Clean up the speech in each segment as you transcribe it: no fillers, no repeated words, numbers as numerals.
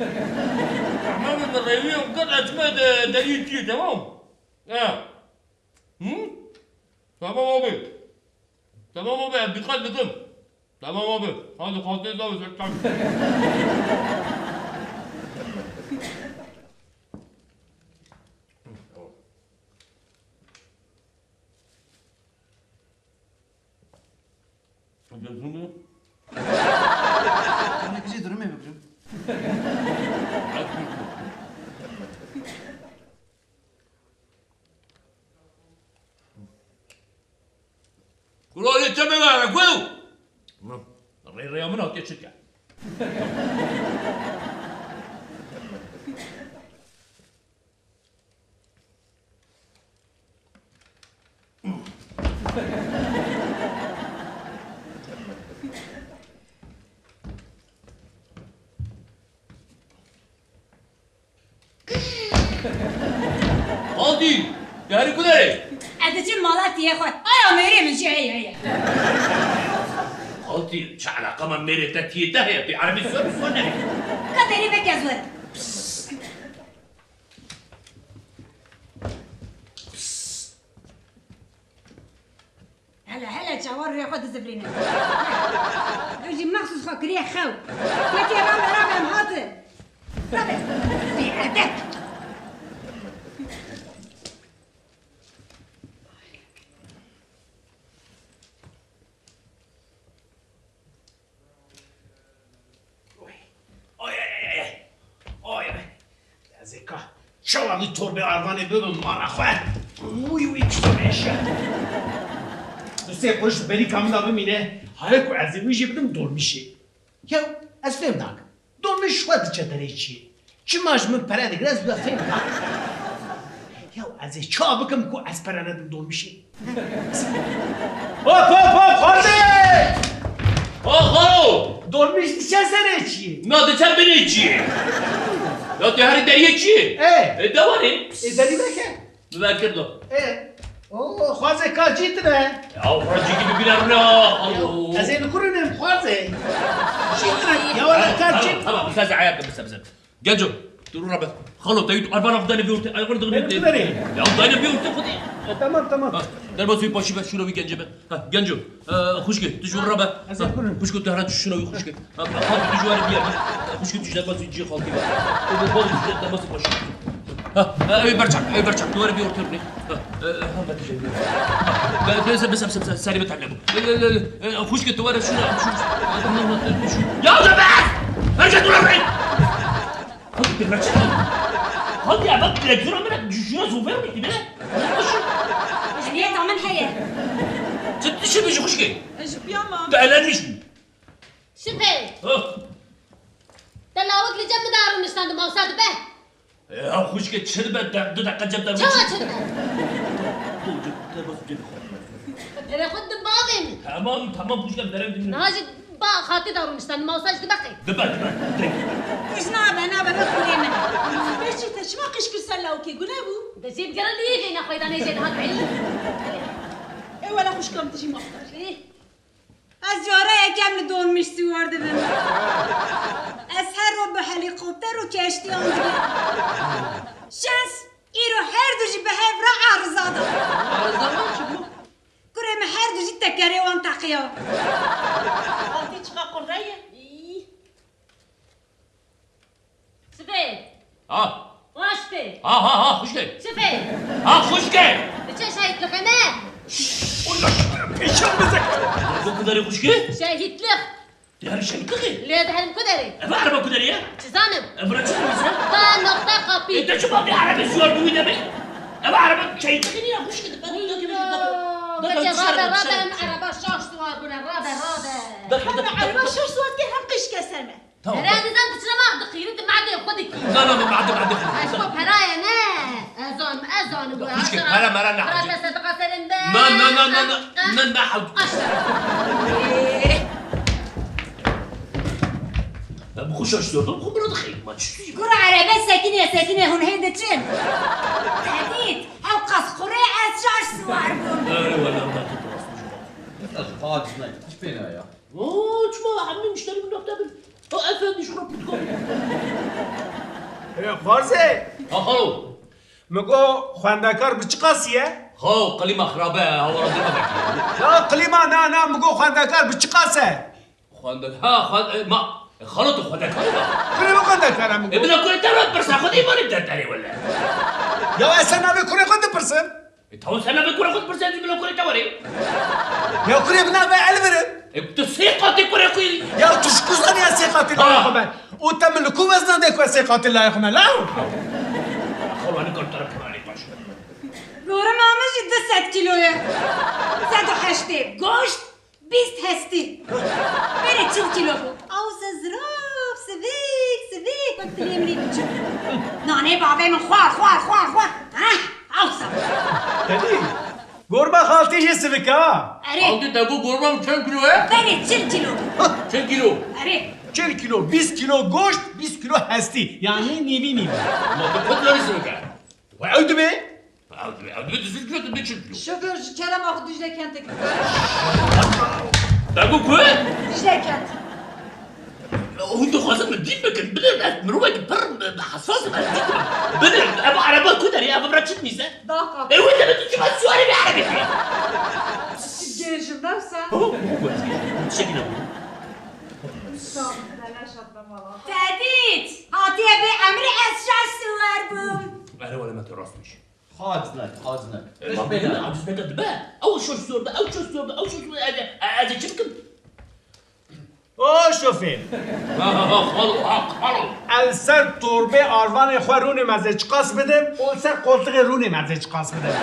أحمد الريوية وقطعة اسمها دليل تمام؟ تمام أبي تمام أبي بقلب ضم تمام أبي هذا خاطر ده وزكام أنا كذي درمي بكرم. كلوا لي تمام أنا كلوا الريوية منها تشكى هادي يعني كدري عدتي مالات يا اخوي ايا ميري من شي هي هادي شو علاقة ما ميري تتيته هي بعربي سوري كدري بك يا زود هلا جوار يا خد الزبرينة يجي مخصوص خكريه خو يا رابع مهاطل رابع في عدك زكا شو عم توربي عرضاني بابن مرة خوات وي كشتماشا بس يقولش بالي كامل بمينه هايكو عزيزي يجي بدم دور مشي يا اسفهم داك دور مش شو تشتري شي چماش من پرا دگرز بلا فهم داك يا عزيز شو بكم كو اسپرانه دور مشي هوب خالد خالو دور مش چه سره چی ما ده چه بینی چیه لا تهاری دریه چیه دواری داری بکه ببکر دو اوه خوازه کا جیتره او راجی کی ببینم نه از این خورنم خوازه جیتره یا ولا کا جیت تمام بس عيب بس جاجو تقول ربع خلو تيجي أربعة أفضل بيوت أقول تغني يا أفضل بيوت خدي تمام در بس في باشي بس شنو في جنجبه جنجو خوشك تجور ربع خوشك تهرج شنو خوشك خالد تجور بيا خوشك تجي بس يجي خالتي بس در بس باشي أبي برجع دوار بيوت ترني بس ساري بتعلمه خوشك دوار شنو يا جماعة ارجع دور بعيد خدي عباك تلاقينا منك جوجونا زوفير وكده يعني ايه تعمل حياة ست شو بيجي خوشكي ايش بياما تعالى نشوف شبه تلاوك لي جنب دار ونستند ما وصلت به يا خوشكي تشربت دقة جبت شو شربت انا خد باغن تمام خوشكي بدرم ناجي با خاطي دار ونستند ما وصلت بقي دبا ايش نابا بكورينا ايش انت شو ما قش كرسلا اوكي قلابو ده جيب قرن لي هنا خويا انا جيت هاك علي اي ولا خوش كم تجي مفطر ايه از جاره یکم دون مش سوارده بم از هر رو به هلیکوپتر و کشتی آمده شنس ایرو هر دوجی به هف را عرضا دا کرم هر دوجی تکره وان تقیا خالتي تشقى قرية ايه سبيل واشتي خوشكي سبيل خوشكي بتشي شايت لك انا زوج كدري خوشكي شايت لك تهري شيء كذي ليه ده هلم كدري بعرف كدري تزانم ابرد شو بيصير ده نقطة قبي انت شو ما بيعرف الزور بويدا بي بعرف شيء كذي يا خوشكي رابع عربة شاش سوار بنا رابع عربا شو صوت كي هم قش كسرنا هراي نزام تسلم دقيقة انت معدي خدك لا ما بعد اسكو هراي انا اذان خوشكي هلا مرة نحكي رابع صدقة سلم ما حاول بخش اشتغل خبرة دخيل ما تشتي كرة عربة ساكنة هون هيدا تشين تهديد او قص قرية از شاش سوار بون ولا ما خالد ايش بينا يا شو عمي مشتري من مكتب افندی شو بتقول خوارزه خالو مگو خواندکار بچ قاسیه؟ خو قليمه خرابه هو راضي ما بحكي لا قلیما نه مگو خواندکار بچ قاسه؟ خواندك ما خلط خواندك کنه خواندکارم مگو ابن كل ترى برسا خد ايمان بدتاري ولا یا اصلا نبی کنه خواند پرسن؟ تو سنه بكره خد برسا ابن كل توري یا کنه بنا به الورم؟ بتسيقتي كره كوي یا تشکوزانی از سیقات الله خمن او تملکو وزن دکو از سیقات الله خمن لا خلو انا كنت ترى كراني باش گورم آمجی 200 کیلوه 108 گوشت 20 هستی بره 40 کیلو بود آوز زراب سویک وقت لیمری بچو نانه بابه من خوار آوزا دیدی گربه خالتیش سویکا اره قلت تقول قربان كم كيلو ايه بره 40 کیلو بود كم كيلو اره 40 کیلو 20 کیلو گوشت 20 کیلو هستی یعنی نیوی ما تقول لا يسمعك و عود به عود تزيد كيلو تبي كيلو شوفر كلام اخو دجله كنتك تقول كوي دجله كنت وانت خاصة من دين مكان بدل مروك بر حساس بدل ابو عربي كدري ابو براتشت ميزه داقه ايه وانت بتجيب السؤال بالعربي جيجم نفسه شكله تهدید هاتیه به امری از شاش سوار بوم انا ولا ما تراسمش حاضنك ما بينا عجز بقى بقى اول شو الصور ده اول شو الصور ده اول شو هذا شبكه او شوفیم خلو ال سر تربه آروان خورون مزه چقاس بدم اول سر قلطق رون مزه چقاس بدم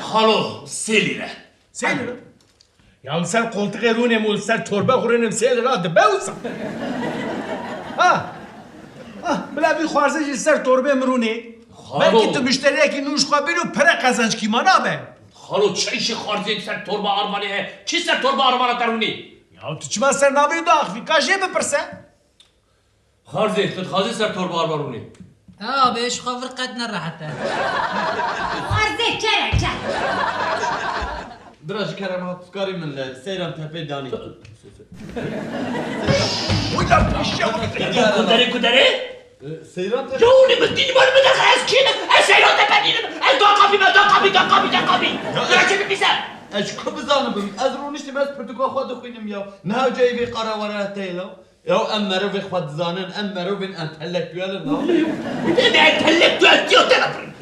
خلو سيلي سیل رو یا ال سر قلطق رونم اول سر تربه خورونم سیل را ده بوسم بلا بی خوارزش سر تربه مرونه بلکه تو مشتریه که نوش خواه بیرو پر قزنج کی مانا به خلو چه خارجی سر تربه آرمانه چی سر تربه آرمانه ترونی یا تو چما سر ناوی دو اخفی کاشه بپرسه خارجي تتخازي سر تربه آرمانوني بيش خافر قد نرى حتى عرضه چرا دراج كرم هاتفكاري من سيران تهبي داني كدري سيران تهبي جوني مديني مال بدخل اسكينه اسيرو تبدين دقابي درجه المثال اش كو بزانم بم ازرونشتي بس برتقال خود خوينم يا نهاو جاي في قرا ورا تيلو يو امرو في خود زانن امرو بن انتلكتوال نو ده انتلكتوال تيو تلفرين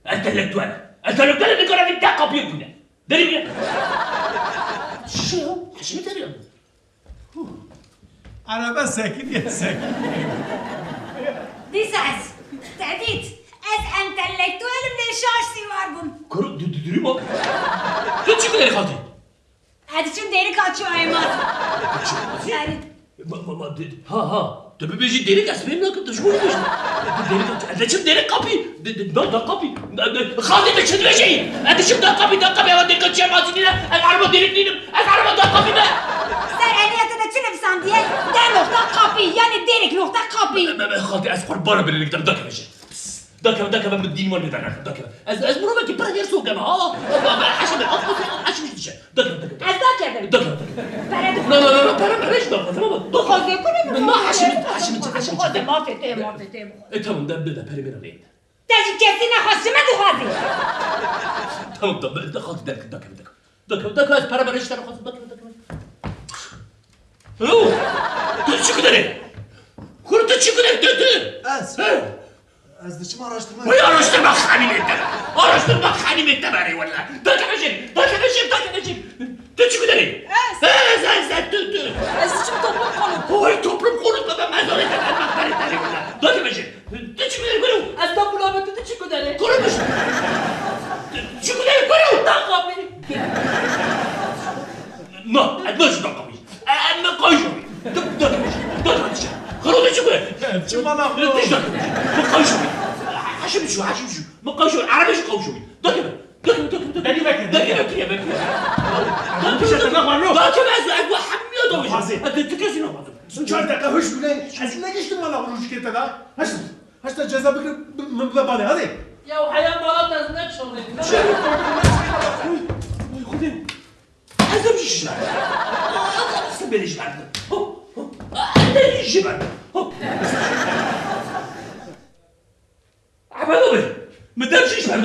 انتلكتوال نقول في دقابي كده دري شو حشمي ترى انا بس ساكت يا ساكت دیساز تهدید از انتلکتوال من شاش سوار بوم كرو دري ما تشي كده خالتي هذا چون دیری کاتشو ایماز ما ها تبي بيجي ديريك اسمين ما كنت شو بيجي ديريك انت شوف ديريك قابي ده قابي خالتي انت شو بيجي انت شوف ده قابي يا ودي كنت شيء مازنينا العربه ديريك نينم العربه ده قابي بقى سر انیت ده چه نفساندیه ده نقطه قابی یعنی دیریک نقطه قابی خالتي از قربانه بينك ده بيجي ده كمان بالدين ولا ده از مروبك برا يرسو جماعه حشم العقد حشم الشيء ده از دا که ده برد لا بلاش ده خواهده کنه ما حشم خواهده ما فته تمام ده بري من الريد تجی کسی نخواست شما دو خواهده تمام ده خالتي ده از برا بلاش ده خالتي ده اوه تو چی کنی؟ خورد تو چی کنی؟ از دشم araştırma ويا araştırma خاني من تباري ولا ده كمشي تو چی کنی؟ از از چی toplum konu وای توپلم خورد بابا مزاره ده مخبری داری ولا ده كمشي تو چی کنی کنو؟ از da bulabete de çiko dere کنو مش چی کنی کنو؟ daqabi نه ادمش دقمی اما قایشوی ده كمشي خروج چی کنی؟ چما نخلو ليش ده مقاوشوي حشم شو مقاوشوي عربي شو قاوشوي ده دني بكر يا بكر مش هتنغمر له ده كمان زواج وحمي دوي حازي. انت تكاسي نو 4 dakika hoş bile az ne geçtim valla kuruş kete da haşta ceza bıkır bade hadi ya hayal malat az ne çolay هذا مش بليش بعد أنا يجي بعد عبالو بيه مدام شيش بعد